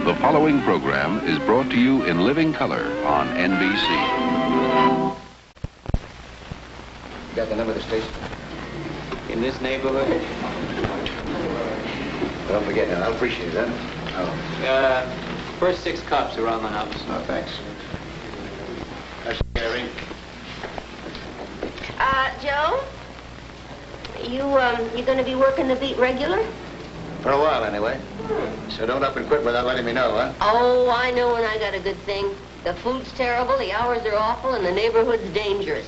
The following program is brought to you in living color on NBC. You got the number of the station? In this neighborhood? Don't forget now. I'll appreciate that. Oh. First 6 cops around the house. Oh, thanks. That's Gary. Joe? You gonna be working the beat regular? For a while, anyway. So don't up and quit without letting me know, huh? Oh, I know when I got a good thing. The food's terrible, the hours are awful, and the neighborhood's dangerous.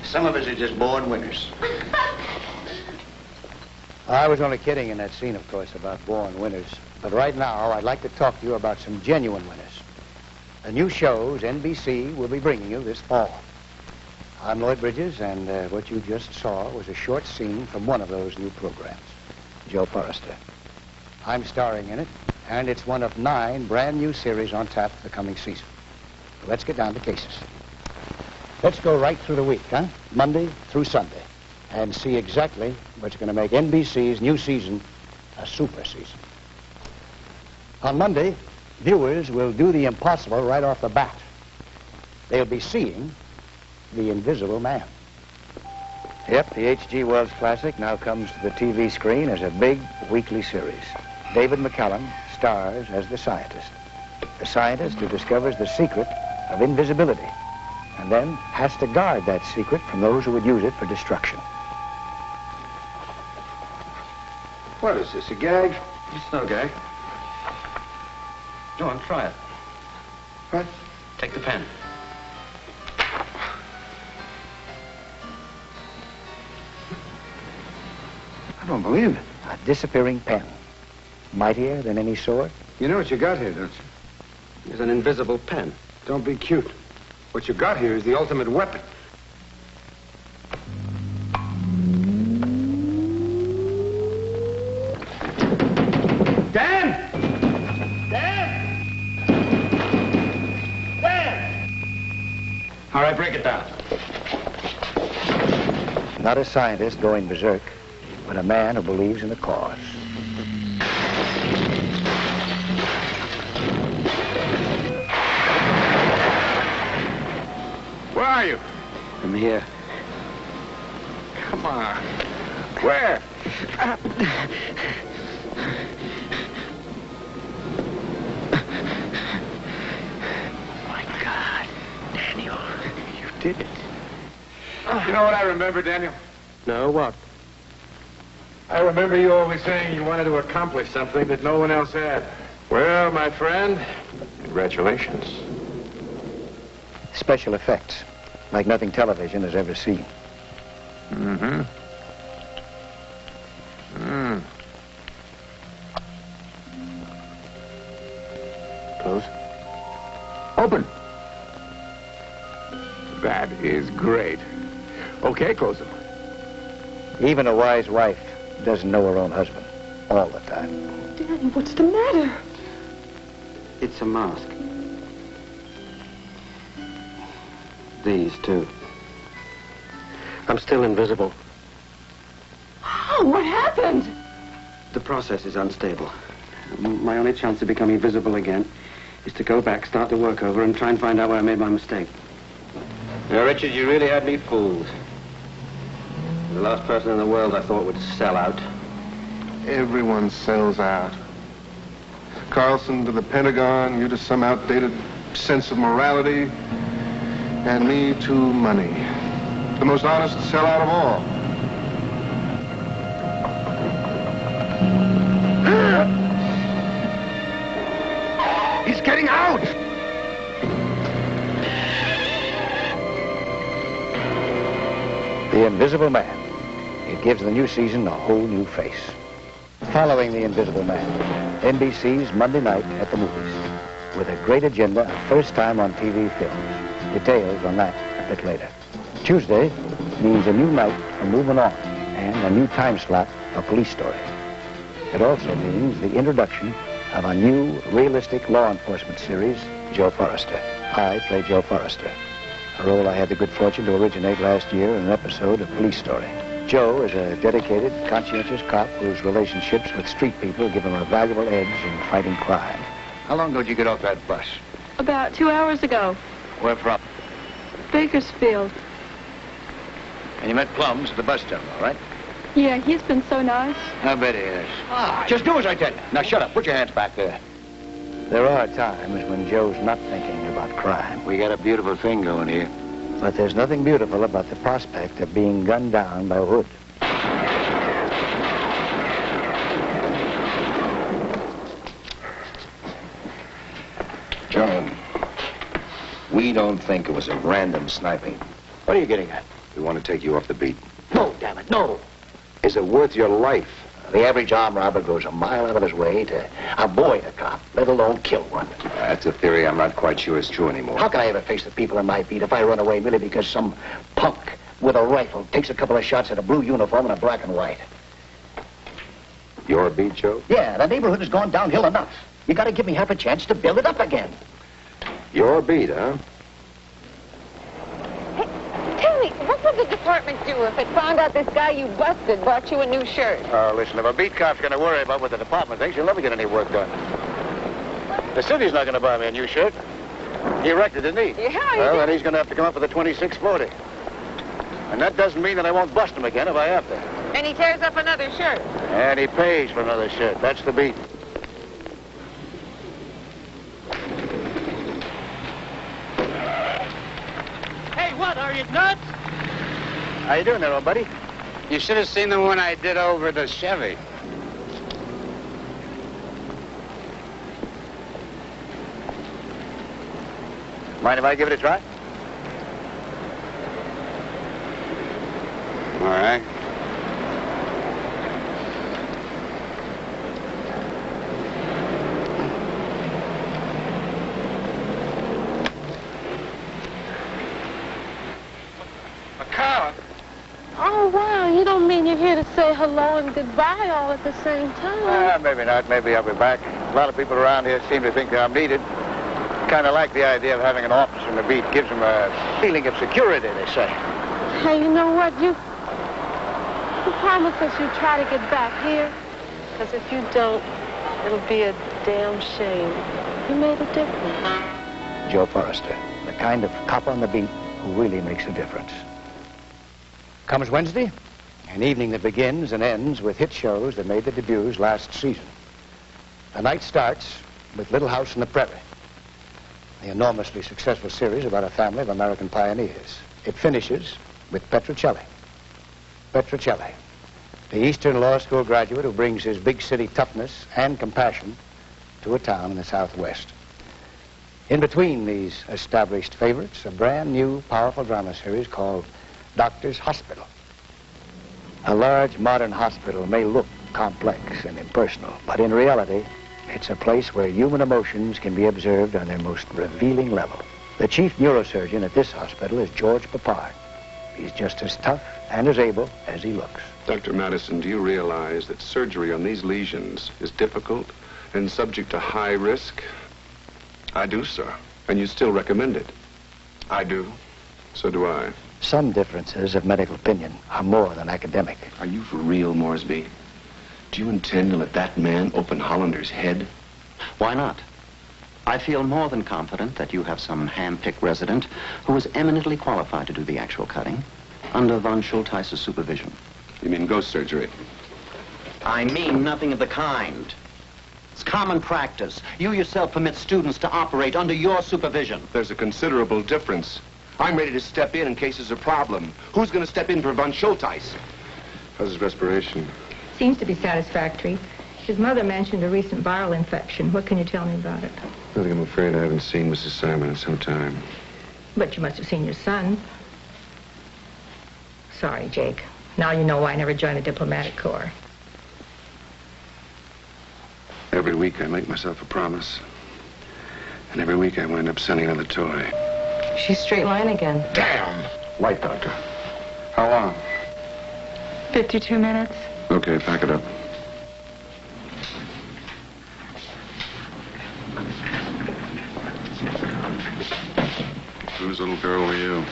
Some of us are just born winners. I was only kidding in that scene, of course, about born winners. But right now, I'd like to talk to you about some genuine winners. The new shows NBC will be bringing you this fall. I'm Lloyd Bridges, and what you just saw was a short scene from one of those new programs, Joe Forrester. I'm starring in it, and it's one of 9 brand new series on tap for the coming season. So let's get down to cases. Let's go right through the week, huh? Monday through Sunday, and see exactly what's going to make NBC's new season a super season. On Monday, viewers will do the impossible right off the bat. They'll be seeing The Invisible Man. Yep, the H.G. Wells classic now comes to the TV screen as a big weekly series. David McCallum stars as the scientist who discovers the secret of invisibility and then has to guard that secret from those who would use it for destruction. What is this, a gag? It's no gag. Go on, try it. What? Take the pen. I don't believe it. A disappearing pen. Mightier than any sword. You know what you got here, don't you? There's an invisible pen. Don't be cute. What you got here is the ultimate weapon. Dan! Dan! Dan! All right, break it down. Not a scientist going berserk, but a man who believes in the cause. Where are you? I'm here. Come on. Where? My God, Daniel, you did it. You know what I remember, Daniel? No, what? I remember you always saying you wanted to accomplish something that no one else had. Well, my friend, congratulations. Special effects, like nothing television has ever seen. Mm-hmm. Close. Open. That is great. Okay, close them. Even a wise wife doesn't know her own husband all the time. Danny, what's the matter? It's a mask. These, too. I'm still invisible. Oh, what happened? The process is unstable. My only chance of becoming visible again is to go back, start the work over, and try and find out where I made my mistake. Now, Richard, you really had me fooled. The last person in the world I thought would sell out. Everyone sells out. Carlson to the Pentagon, you to some outdated sense of morality, and me to money. The most honest sellout of all. He's getting out! The Invisible Man. It gives the new season a whole new face. Following The Invisible Man, NBC's Monday night at the movies, with a great agenda of first time on TV films. Details on that a bit later. Tuesday means a new night for Movin On and a new time slot for Police Story. It also means the introduction of a new realistic law enforcement series, Joe Forrester. I play Joe Forrester, a role I had the good fortune to originate last year in an episode of Police Story. Joe is a dedicated, conscientious cop whose relationships with street people give him a valuable edge in fighting crime. How long ago did you get off that bus? About 2 hours ago. Where from? Bakersfield. And you met Plums at the bus terminal, right? Yeah, he's been so nice. I bet he is. Just do as I tell you. Now, shut up. Put your hands back there. There are times when Joe's not thinking about crime. We got a beautiful thing going here. But there's nothing beautiful about the prospect of being gunned down by Wood. John, we don't think it was a random sniping. What are you getting at? We want to take you off the beat. No, damn it, no. Is it worth your life? The average armed robber goes a mile out of his way to avoid a cop, let alone kill one. That's a theory I'm not quite sure is true anymore. How can I ever face the people in my beat if I run away merely because some punk with a rifle takes a couple of shots at a blue uniform and a black and white? Your beat, Joe? Yeah, the neighborhood has gone downhill enough. You gotta give me half a chance to build it up again. Your beat, huh? Tell me, what would the department do if it found out this guy you busted bought you a new shirt? Oh, listen, if a beat cop's gonna worry about what the department thinks, he'll never get any work done. The city's not gonna buy me a new shirt. He wrecked it, didn't he? Yeah, he Well, did. then he's gonna have to come up with a 2640. And that doesn't mean that I won't bust him again if I have to. And he tears up another shirt. And he pays for another shirt. That's the beat. Hey, what, are you nuts? How you doing there, old buddy? You should have seen the one I did over the Chevy. Mind if I give it a try? All right. McCoy. Oh, wow, you don't mean you're here to say hello and goodbye all at the same time. Maybe not. Maybe I'll be back. A lot of people around here seem to think that I'm needed. Kind of like the idea of having an officer in the beat. Gives them a feeling of security, they say. Hey, you know what? You promise us you'll try to get back here? Because if you don't, it'll be a damn shame. You made a difference. Joe Forrester, the kind of cop on the beat who really makes a difference. Comes Wednesday, an evening that begins and ends with hit shows that made their debuts last season. The night starts with Little House on the Prairie, the enormously successful series about a family of American pioneers. It finishes with Petrocelli. Petrocelli, the Eastern Law School graduate who brings his big city toughness and compassion to a town in the Southwest. In between these established favorites, a brand new, powerful drama series called Doctor's Hospital. A large, modern hospital may look complex and impersonal, but in reality, it's a place where human emotions can be observed on their most revealing level. The chief neurosurgeon at this hospital is George Papard. He's just as tough and as able as he looks. Dr. Madison, do you realize that surgery on these lesions is difficult and subject to high risk? I do, sir. And you still recommend it? I do. So do I. Some differences of medical opinion are more than academic. Are you for real, Moresby? Do you intend to let that man open Hollander's head? Why not? I feel more than confident that you have some hand-picked resident who is eminently qualified to do the actual cutting under von Schulteis's supervision. You mean ghost surgery? I mean nothing of the kind. It's common practice. You yourself permit students to operate under your supervision. There's a considerable difference. I'm ready to step in case there's a problem. Who's going to step in for von Schulteis? How's his respiration? Seems to be satisfactory. His mother mentioned a recent viral infection. What can you tell me about it? Nothing. I'm afraid I haven't seen Mrs. Simon in some time. But you must have seen your son. Sorry, Jake. Now you know why I never joined the diplomatic corps. Every week I make myself a promise. And every week I wind up sending another toy. She's straight line again. Damn! Light, Doctor. How long? 52 minutes. Okay, pack it up. Whose little girl were you?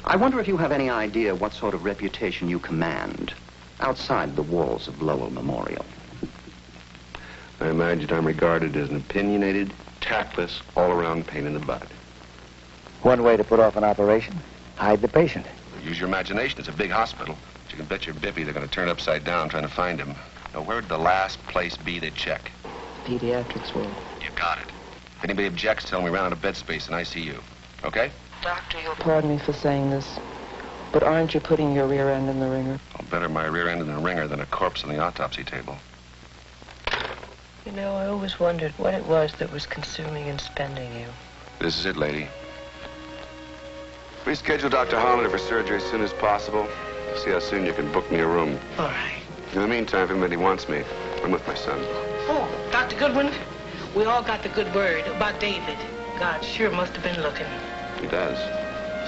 I wonder if you have any idea what sort of reputation you command outside the walls of Lowell Memorial. I imagine I'm regarded as an opinionated, tactless, all-around pain in the butt. One way to put off an operation, hide the patient. Use your imagination. It's a big hospital. But you can bet your bippy they're going to turn upside down trying to find him. Now, where'd the last place be they check? Pediatrics ward. You got it. If anybody objects, tell them we ran out of bed space in ICU. Okay? Doctor, you'll pardon me for saying this, but aren't you putting your rear end in the ringer? Oh, better my rear end in the ringer than a corpse on the autopsy table. You know, I always wondered what it was that was consuming and spending you. This is it, lady. Please schedule Dr. Hollander for surgery as soon as possible. See how soon you can book me a room. All right. In the meantime, if anybody wants me, I'm with my son. Oh, Dr. Goodwin, we all got the good word about David. God sure must have been looking. He does.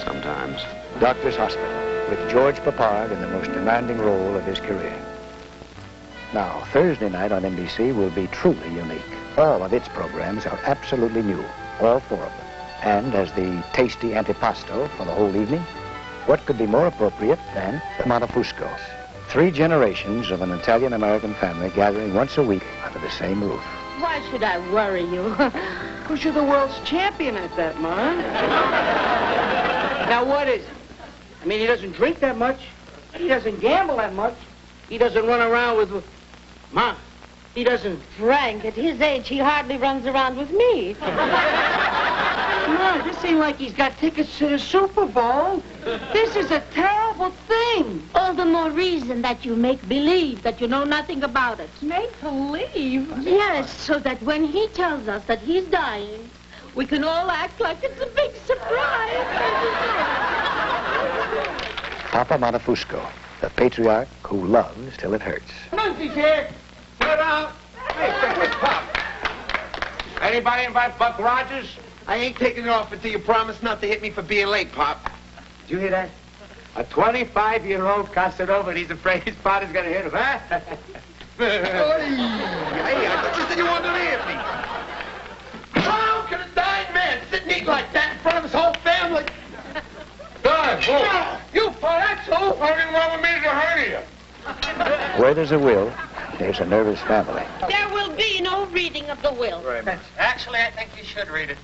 Sometimes. Doctor's Hospital, with George Papard in the most demanding role of his career. Now, Thursday night on NBC will be truly unique. All of its programs are absolutely new, all four of them. And as the tasty antipasto for the whole evening, what could be more appropriate than the Montefuscos? 3 generations of an Italian-American family gathering once a week under the same roof. Why should I worry you? Because you're the world's champion at that, Ma. Now, what is it? I mean, he doesn't drink that much. He doesn't gamble that much. He doesn't run around with... Ma, he doesn't... Frank, at his age, he hardly runs around with me. Ma, this ain't like he's got tickets to the Super Bowl. This is a terrible thing. All the more reason that you make believe that you know nothing about it. Make believe? Yes, so that when he tells us that he's dying, we can all act like it's a big surprise. Papa Montefusco, the patriarch who loves till it hurts. Muncie's here. Sit down. Hey, where's Pop? Anybody invite Buck Rogers? I ain't taking it off until you promise not to hit me for being late, Pop. Did you hear that? A 25-year-old Casanova, and he's afraid his father's gonna hit him, huh? Hey, I thought you said you wanted to leave me. How can a dying man sit and eat like that in front of his whole family? God, boy. You poor asshole. Something wrong with me to hurt you. Where there's a will, there's a nervous family. There will be no reading of the will. Right. Actually, I think you should read it.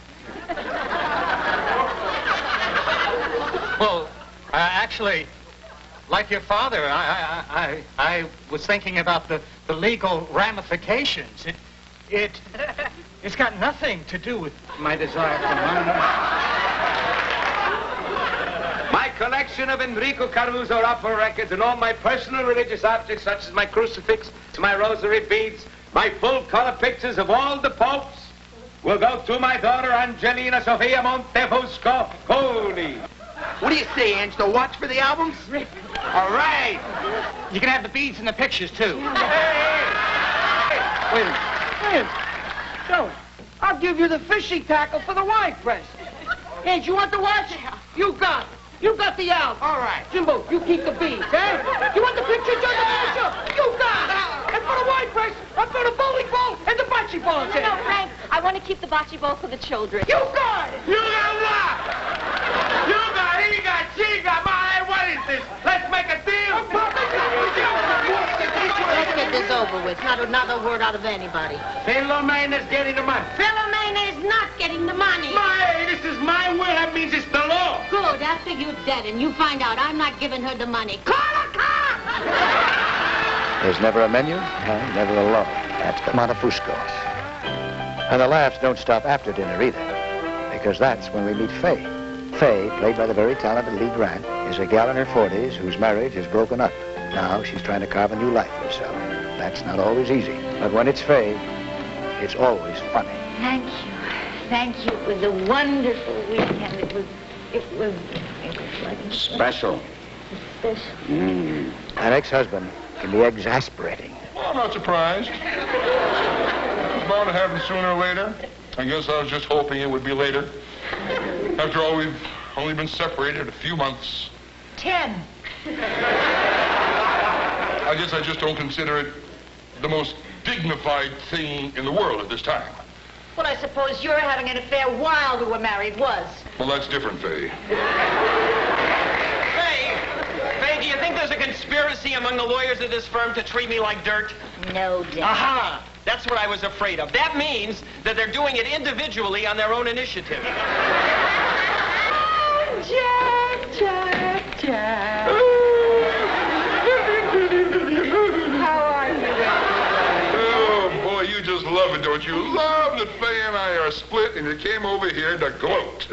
Well, actually, like your father, I was thinking about the legal ramifications. It's got nothing to do with my desire for money. My collection of Enrico Caruso opera records and all my personal religious objects, such as my crucifix, my rosary beads, my full-color pictures of all the popes, will go to my daughter Angelina Sofia Montefusco. Holy. What do you say, Angelo? Watch for the albums? All right. You can have the beads and the pictures, too. Hey. Wait a minute. No, I'll give you the fishing tackle for the wine press. Hey, do you want the watch? You got it. You got the album. All right. Jimbo, you keep the beads, eh? You want the picture, John? You got it. And for the wine press, I've got a bowling ball and the bocce ball. No, Frank, I want to keep the bocce ball for the children. You got it. You got what? You got, he got, she got, my, what is this? Let's make a deal. Let's get this over with. Not another word out of anybody. Philomena's getting the money. Philomena is not getting the money. This is my will. That means it's the law. Good. After you're dead and you find out I'm not giving her the money. Call a cop! There's never a menu and never a lull. That's the Montefuscos. And the laughs don't stop after dinner either, because that's when we meet Faye. Faye, played by the very talented Lee Grant, is a gal in her 40s whose marriage is broken up. Now she's trying to carve a new life for herself. That's not always easy, but when it's Faye, it's always funny. Thank you. Thank you. It was a wonderful weekend. It was like... Special. Special. An ex-husband can be exasperating. Well, I'm not surprised. It was bound to happen sooner or later. I guess I was just hoping it would be later. After all, we've only been separated a few months. 10. I guess I just don't consider it the most dignified thing in the world at this time. Well, I suppose your having an affair while we were married was. Well, that's different, Faye. Faye, do you think there's a conspiracy among the lawyers of this firm to treat me like dirt? No doubt. Aha! That's what I was afraid of. That means that they're doing it individually on their own initiative. Jack. How are you? Oh, boy, you just love it, don't you? Love that Faye and I are split and you came over here to gloat.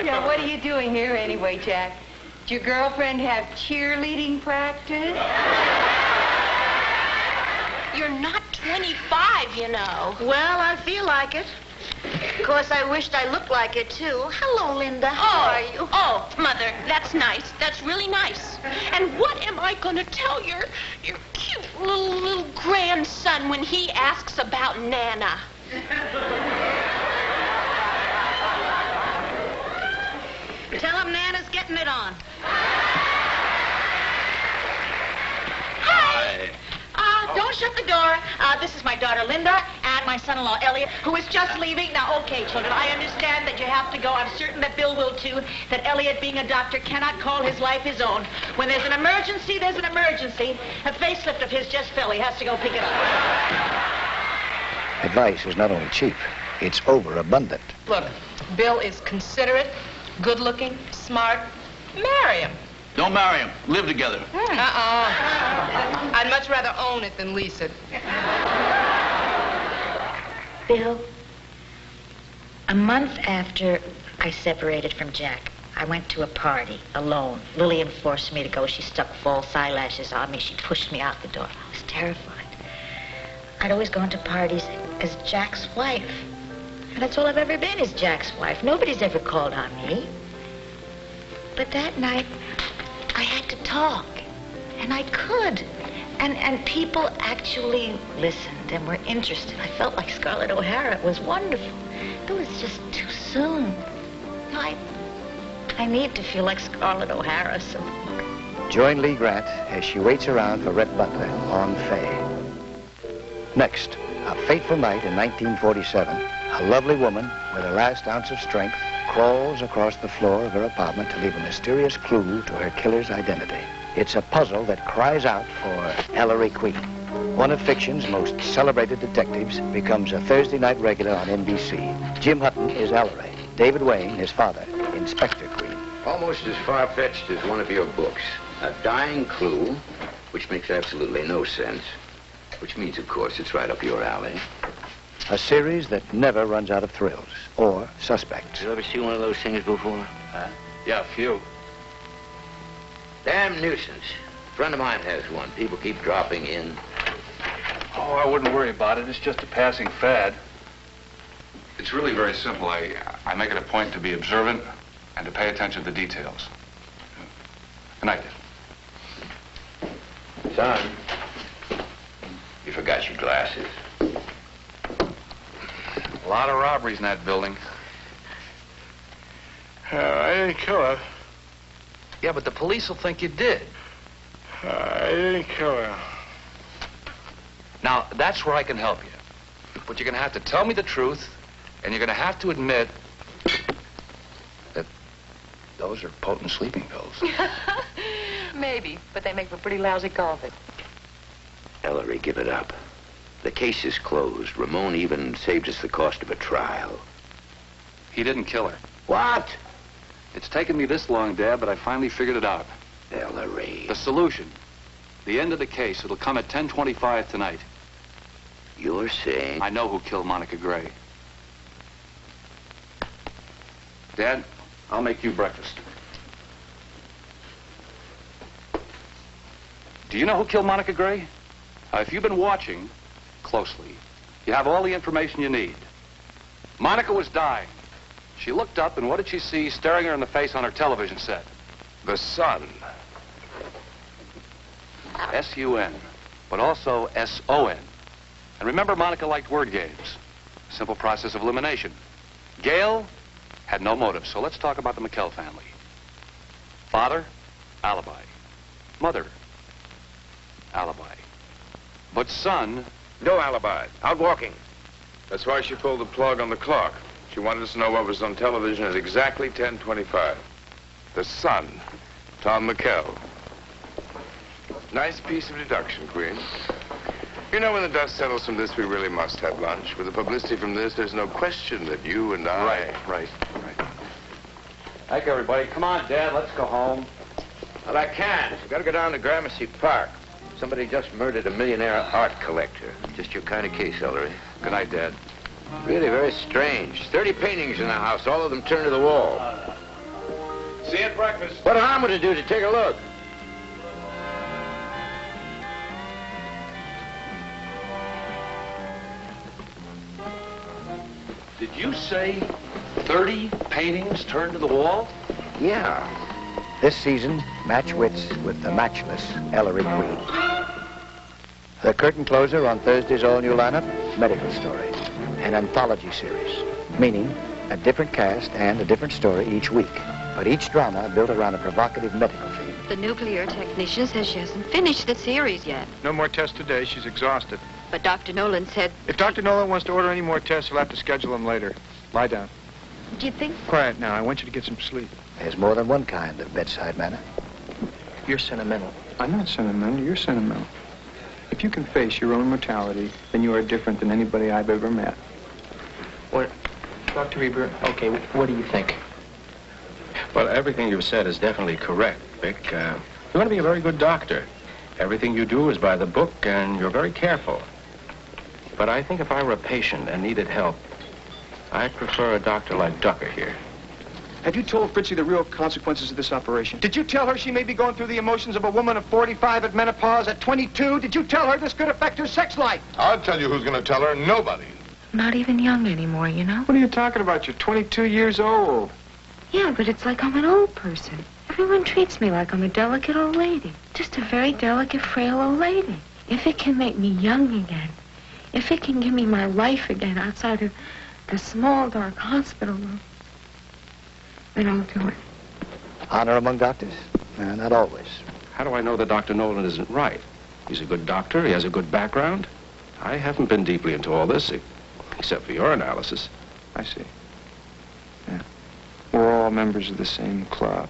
Yeah, what are you doing here anyway, Jack? Did your girlfriend have cheerleading practice? You're not 25, you know. Well, I feel like it. Of course, I wished I looked like it, too. Hello, Linda. How are you? Oh, Mother, that's nice. That's really nice. And what am I going to tell your cute little grandson when he asks about Nana? Tell him Nana's getting it on. Hi. Don't shut the door. This is my daughter, Linda, and my son-in-law, Elliot, who is just leaving. Now, okay, children, I understand that you have to go. I'm certain that Bill will, too, that Elliot, being a doctor, cannot call his life his own. When there's an emergency, there's an emergency. A facelift of his just fell. He has to go pick it up. Advice is not only cheap, it's overabundant. Look, Bill is considerate, good-looking, smart. Marry him. Don't marry him. Live together. I'd much rather own it than lease it. Bill, a month after I separated from Jack, I went to a party alone. Lillian forced me to go. She stuck false eyelashes on me. She pushed me out the door. I was terrified. I'd always gone to parties as Jack's wife. And that's all I've ever been, is Jack's wife. Nobody's ever called on me. But that night, I had to talk, and I could. And people actually listened and were interested. I felt like Scarlett O'Hara. It was wonderful. It was just too soon. I need to feel like Scarlett O'Hara some more. Join Lee Grant as she waits around for Rhett Butler on Faye. Next, a fateful night in 1947, a lovely woman with her last ounce of strength crawls across the floor of her apartment to leave a mysterious clue to her killer's identity. It's a puzzle that cries out for Ellery Queen. One of fiction's most celebrated detectives becomes a Thursday night regular on NBC. Jim Hutton is Ellery. David Wayne, his father, Inspector Queen. Almost as far-fetched as one of your books. A dying clue, which makes absolutely no sense. Which means, of course, it's right up your alley. A series that never runs out of thrills or suspects. You ever see one of those things before? Yeah, a few. Damn nuisance. A friend of mine has one. People keep dropping in. Oh, I wouldn't worry about it. It's just a passing fad. It's really very simple. I make it a point to be observant and to pay attention to the details. Good night. Son, you forgot your glasses. A lot of robberies in that building. I didn't kill her. Yeah, but the police will think you did. I didn't kill her. Now, that's where I can help you. But you're going to have to tell me the truth, and you're going to have to admit that those are potent sleeping pills. Maybe, but they make for pretty lousy coffee. Ellery, give it up. The case is closed. Ramon even saved us the cost of a trial. He didn't kill her. What? It's taken me this long, Dad, but I finally figured it out. Ellery. The solution. The end of the case. It'll come at 10:25 tonight. You're saying... I know who killed Monica Gray. Dad, I'll make you breakfast. Do you know who killed Monica Gray? If you've been watching closely, you have all the information you need. Monica was dying. She looked up, and what did she see staring her in the face on her television set? The sun. S-U-N, but also S-O-N. And remember, Monica liked word games. Simple process of elimination. Gail had no motive, so let's talk about the McKell family. Father, alibi. Mother, alibi. But son... No alibi. Out walking. That's why she pulled the plug on the clock. She wanted us to know what was on television at exactly 10:25. The sun, Tom McKell. Nice piece of deduction, Queen. You know, when the dust settles from this, we really must have lunch. With the publicity from this, there's no question that you and I... Right. Thank you, everybody. Come on, Dad, let's go home. Well, I can't. We've got to go down to Gramercy Park. Somebody just murdered a millionaire art collector. Just your kind of case, Ellery. Good night, Dad. Really very strange. 30 paintings in the house, all of them turned to the wall. See you at breakfast. What am I going to do to take a look? Did you say 30 paintings turned to the wall? Yeah. This season, match wits with the matchless Ellery Queen. The curtain closer on Thursday's all-new lineup, Medical Story, an anthology series, meaning a different cast and a different story each week, but each drama built around a provocative medical theme. The nuclear technician says she hasn't finished the series yet. No more tests today. She's exhausted. But Dr. Nolan said... If Dr. Nolan wants to order any more tests, he'll have to schedule them later. Lie down. Do you think... Quiet now. I want you to get some sleep. There's more than one kind of bedside manner. You're sentimental. I'm not sentimental. You're sentimental. If you can face your own mortality, then you are different than anybody I've ever met. What? Dr. Reber, okay, what do you think? Well, everything you've said is definitely correct, Vic. You're going to be a very good doctor. Everything you do is by the book, and you're very careful. But I think if I were a patient and needed help, I'd prefer a doctor like Ducker here. Have you told Fritzie the real consequences of this operation? Did you tell her she may be going through the emotions of a woman of 45 at menopause at 22? Did you tell her this could affect her sex life? I'll tell you who's going to tell her. Nobody. Not even young anymore, you know? What are you talking about? You're 22 years old. Yeah, but it's like I'm an old person. Everyone treats me like I'm a delicate old lady. Just a very delicate, frail old lady. If it can make me young again, if it can give me my life again outside of the small, dark hospital room, then I'll do it. Honor among doctors? Not always. How do I know that Dr. Nolan isn't right? He's a good doctor. He has a good background. I haven't been deeply into all this, except for your analysis. I see. Yeah. We're all members of the same club.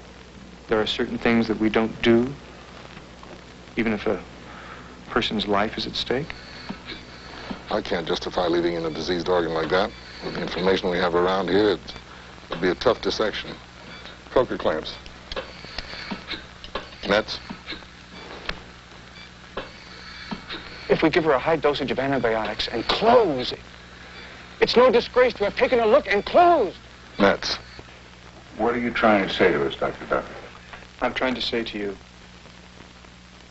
There are certain things that we don't do, even if a person's life is at stake. I can't justify leaving in a diseased organ like that. With the information we have around here, it'd be a tough dissection. Coker clamps. Nets. If we give her a high dosage of antibiotics and close, it's no disgrace to have taken a look and closed. Nets. What are you trying to say to us, Dr. Ducker? I'm trying to say to you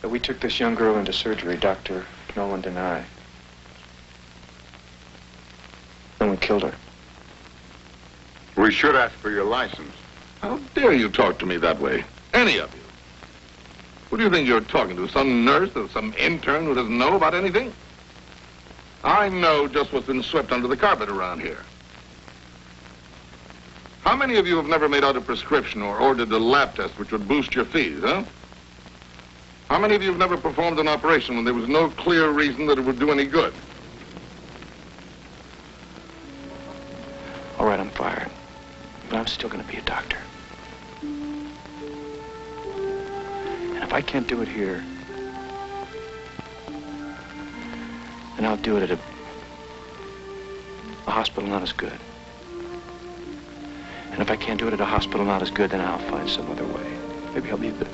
that we took this young girl into surgery, Dr. Nolan and I. And we killed her. We should ask for your license. How dare you talk to me that way? Any of you. Who do you think you're talking to? Some nurse or some intern who doesn't know about anything? I know just what's been swept under the carpet around here. How many of you have never made out a prescription or ordered a lab test which would boost your fees, huh? How many of you have never performed an operation when there was no clear reason that it would do any good? All right, I'm fired. But I'm still going to be a doctor. And if I can't do it here, then I'll do it at a hospital not as good. And if I can't do it at a hospital not as good, then I'll find some other way. Maybe I'll be the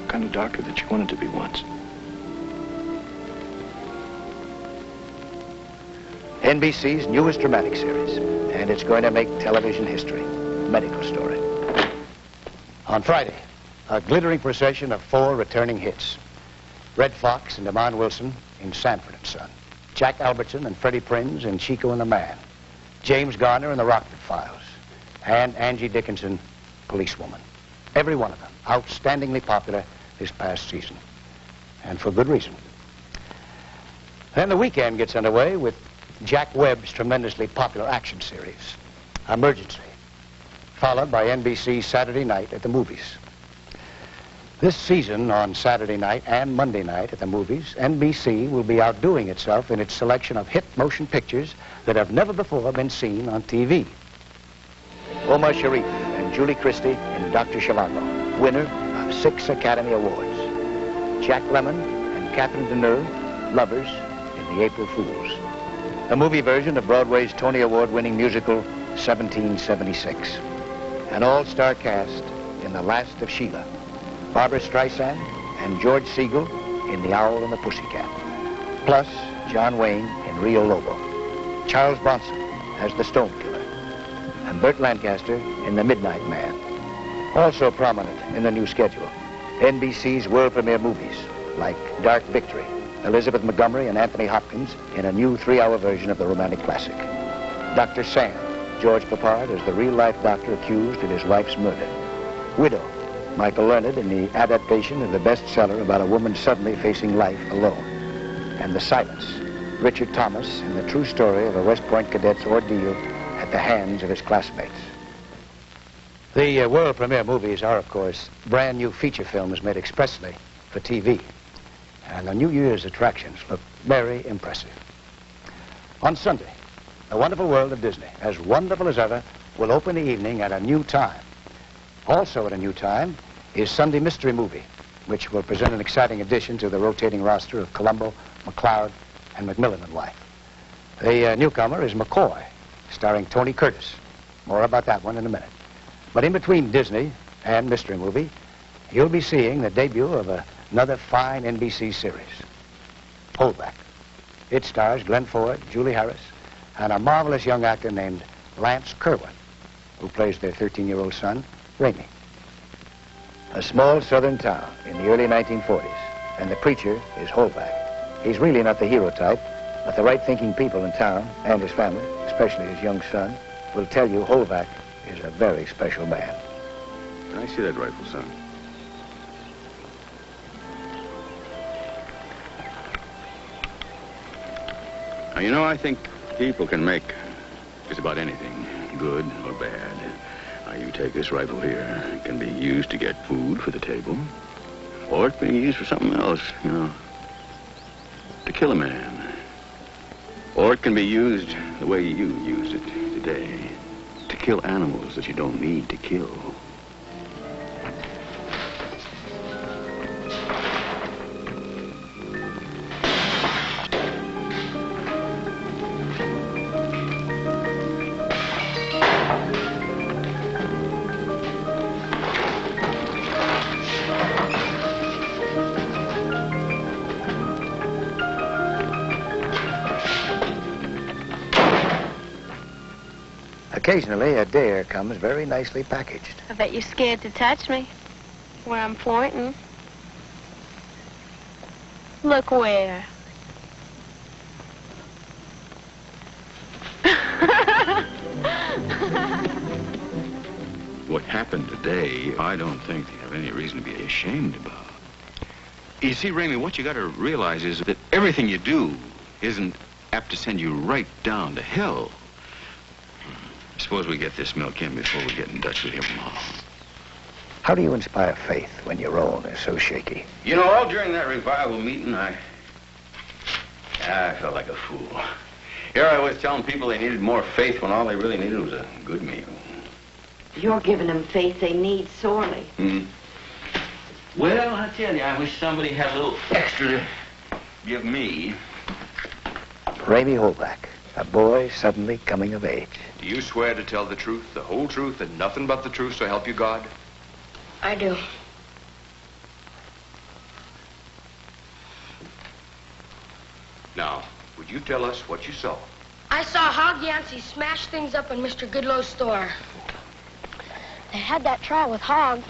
kind of doctor that you wanted to be once. NBC's newest dramatic series, and it's going to make television history. Medical Story. On Friday, a glittering procession of 4 returning hits. Red Fox and Damon Wilson in Sanford and Son. Jack Albertson and Freddie Prinze in Chico and the Man. James Garner in The Rockford Files. And Angie Dickinson, Policewoman. Every one of them outstandingly popular this past season. And for good reason. Then the weekend gets underway with Jack Webb's tremendously popular action series, Emergency, followed by NBC Saturday Night at the Movies. This season, on Saturday night and Monday night at the movies, NBC will be outdoing itself in its selection of hit motion pictures that have never before been seen on TV. Omar Sharif and Julie Christie in Dr. Zhivago, winner of 6 Academy Awards. Jack Lemmon and Catherine Deneuve, lovers in The April Fools, a movie version of Broadway's Tony Award-winning musical 1776. An all-star cast in The Last of Sheila, Barbara Streisand and George Siegel in The Owl and the Pussycat, plus John Wayne in Rio Lobo, Charles Bronson as the Stone Killer, and Burt Lancaster in The Midnight Man. Also prominent in the new schedule, NBC's world premiere movies like Dark Victory, Elizabeth Montgomery and Anthony Hopkins in a new 3-hour version of the romantic classic. Dr. Sam, George Peppard as the real-life doctor accused of his wife's murder. Widow, Michael Leonard in the adaptation of the bestseller about a woman suddenly facing life alone. And The Silence, Richard Thomas in the true story of a West Point cadet's ordeal at the hands of his classmates. The world premiere movies are, of course, brand new feature films made expressly for TV. And the New Year's attractions look very impressive. On Sunday, The Wonderful World of Disney, as wonderful as ever, will open the evening at a new time. Also at a new time is Sunday Mystery Movie, which will present an exciting addition to the rotating roster of Columbo, McCloud, and Macmillan and wife. The newcomer is McCoy, starring Tony Curtis. More about that one in a minute. But in between Disney and Mystery Movie, you'll be seeing the debut of another fine NBC series, Holvak. It stars Glenn Ford, Julie Harris, and a marvelous young actor named Lance Kerwin, who plays their 13-year-old son, Raimi. A small southern town in the early 1940s, and the preacher is Holvak. He's really not the hero type, but the right-thinking people in town and his family, especially his young son, will tell you Holvak is a very special man. I see that rifle, son. Now, you know, I think people can make just about anything, good or bad. Now, you take this rifle here. It can be used to get food for the table, or it can be used for something else, you know, to kill a man. Or it can be used the way you used it today, to kill animals that you don't need to kill. Occasionally, a dare comes very nicely packaged. I bet you're scared to touch me where I'm pointing. Look where. What happened today, I don't think you have any reason to be ashamed about. You see, Raimi, what you got to realize is that everything you do isn't apt to send you right down to hell. Suppose we get this milk in before we get in touch with your mom. How do you inspire faith when your own is so shaky? You know, all during that revival meeting, I felt like a fool. Here I was telling people they needed more faith when all they really needed was a good meal. You're giving them faith they need sorely. Hmm. Well, I tell you, I wish somebody had a little extra to give me. Raimi Holvak, a boy suddenly coming of age. Do you swear to tell the truth, the whole truth, and nothing but the truth, so help you God? I do. Now, would you tell us what you saw? I saw Hog Yancey smash things up in Mr. Goodlow's store. They had that trial with Hog.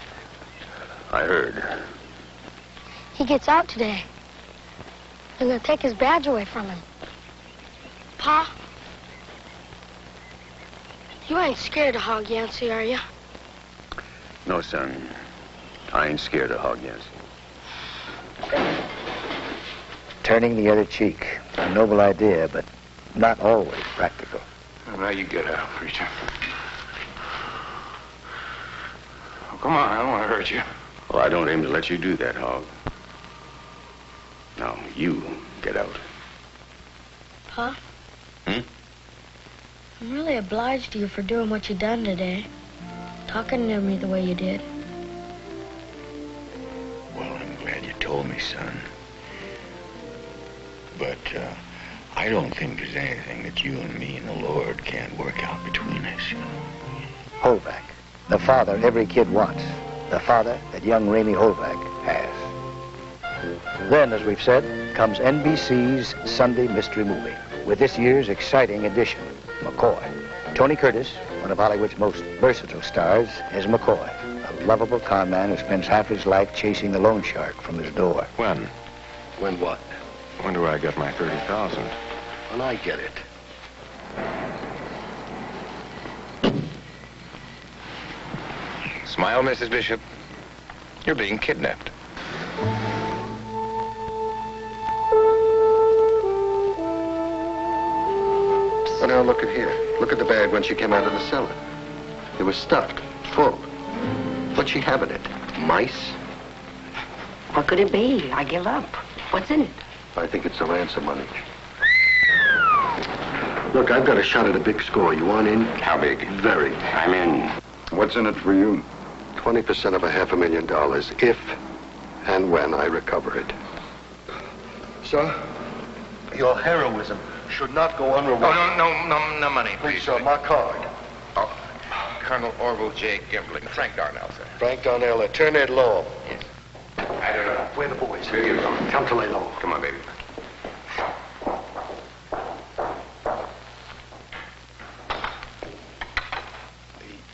I heard. He gets out today. They're going to take his badge away from him. Pa, you ain't scared of Hog Yancey, are you? No, son. I ain't scared of Hog Yancey. Turning the other cheek, a noble idea, but not always practical. Well, now you get out, preacher. Oh, come on, I don't want to hurt you. Well, I don't aim to let you do that, Hog. Now, you get out. Pa? Hmm? I'm really obliged to you for doing what you done today. Talking to me the way you did. Well, I'm glad you told me, son. But I don't think there's anything that you and me and the Lord can't work out between us, you know. Holvak, the father every kid wants. The father that young Raimi Holvak has. Then, as we've said, comes NBC's Sunday mystery movie with this year's exciting edition, McCoy. Tony Curtis, one of Hollywood's most versatile stars, is McCoy, a lovable con man who spends half his life chasing the loan shark from his door. When? When what? When do I get my 30,000? When I get it. Smile, Mrs. Bishop. You're being kidnapped. Well, now look at here. Look at the bag when she came out of the cellar. It was stuffed, full. What'd she have in it? Mice? What could it be? I give up. What's in it? I think it's the ransom money. Look, I've got a shot at a big score. You want in? How big? Very. I'm in. What's in it for you? 20% of $500,000 if and when I recover it. Sir, your heroism should not go unrewarded. Oh, no money, Please, sir, my card. Oh, Colonel Orville J. Gimbling. Frank Darnell, sir. Frank Darnell, turn it low. Yes. I don't know. Where are the boys? Here you go. Tell them to lay low. Come on, baby.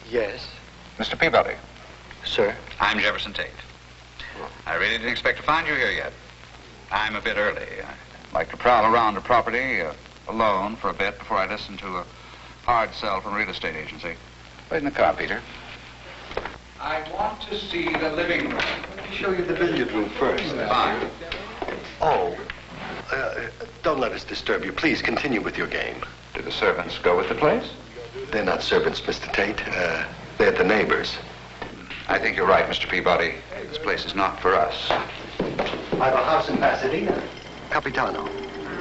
Yes. Mr. Peabody. Sir? I'm Jefferson Tate. I really didn't expect to find you here yet. I'm a bit early. I'd like to prowl around the property alone for a bit before I listen to a hard sell from a real estate agency. Wait in the car, Peter. I want to see the living room. Let me show you the billiard room first. Fine. Oh, don't let us disturb you. Please continue with your game. Do the servants go with the place? They're not servants, Mr. Tate. They're the neighbors. I think you're right, Mr. Peabody. This place is not for us. I have a house in Pasadena. Capitano.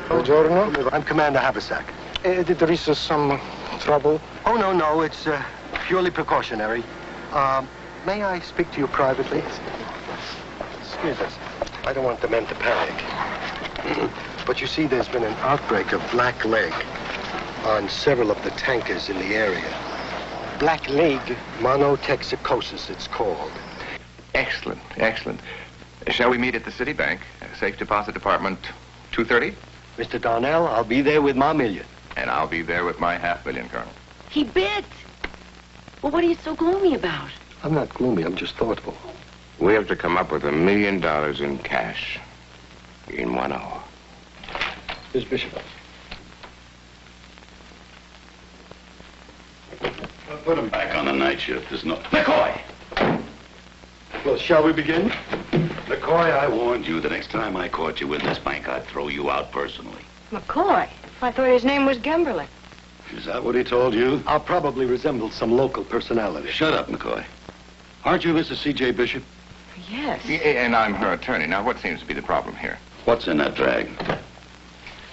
Buongiorno. I'm Commander Haversack. There is some trouble. Oh, no. It's purely precautionary. May I speak to you privately? Excuse us. I don't want the men to panic. But you see, there's been an outbreak of black leg on several of the tankers in the area. Black leg? Montefuscos, it's called. Excellent. Shall we meet at the City Bank? Safe Deposit Department 230? Mr. Darnell, I'll be there with my million. And I'll be there with my $500,000, Colonel. He bit. Well, what are you so gloomy about? I'm not gloomy, I'm just thoughtful. We have to come up with $1 million in cash in 1 hour. Miss Bishop. I'll put him back on the night shift. There's no... McCoy! Well, shall we begin? McCoy, I warned you the next time I caught you in this bank, I'd throw you out personally. McCoy? I thought his name was Gemberling. Is that what he told you? I'll probably resemble some local personality. Shut up, McCoy. Aren't you Mrs. C.J. Bishop? Yes. And I'm her attorney. Now, what seems to be the problem here? What's in that drag?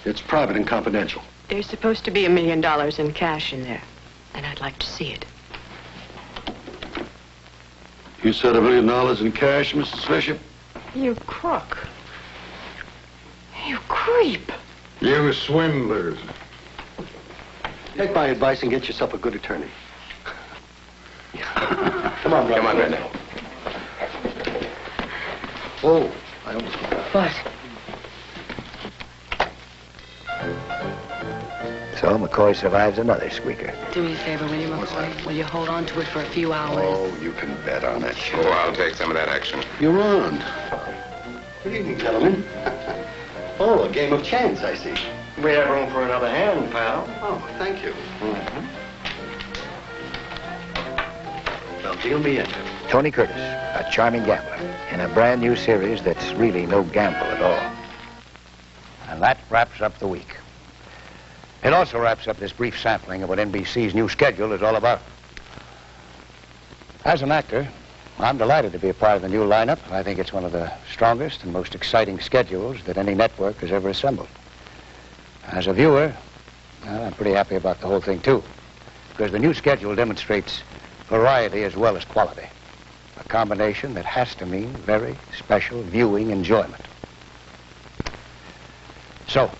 It's private and confidential. There's supposed to be $1 million in cash in there, and I'd like to see it. You said $1 million in cash, Mrs. Bishop? You crook. You creep. You swindlers. Take my advice and get yourself a good attorney. Come on, Brenda. Oh, I almost forgot. What? So McCoy survives another squeaker. Do me a favor, will you, McCoy? Will you hold on to it for a few hours? Oh, you can bet on it. Oh, I'll take some of that action. You're on. Good evening, gentlemen. Oh, a game of chance, I see. We have room for another hand, pal. Oh, thank you. Well, deal me in. Tony Curtis, a charming gambler, in a brand new series that's really no gamble at all. And that wraps up the week. It also wraps up this brief sampling of what NBC's new schedule is all about. As an actor, I'm delighted to be a part of the new lineup. I think it's one of the strongest and most exciting schedules that any network has ever assembled. As a viewer, well, I'm pretty happy about the whole thing, too, because the new schedule demonstrates variety as well as quality, a combination that has to mean very special viewing enjoyment. So,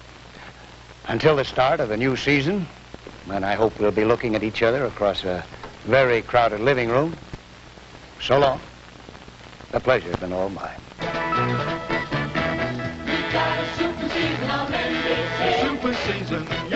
Until the start of the new season, when I hope we'll be looking at each other across a very crowded living room, so long. The pleasure's been all mine. Super season on NBC. Super season.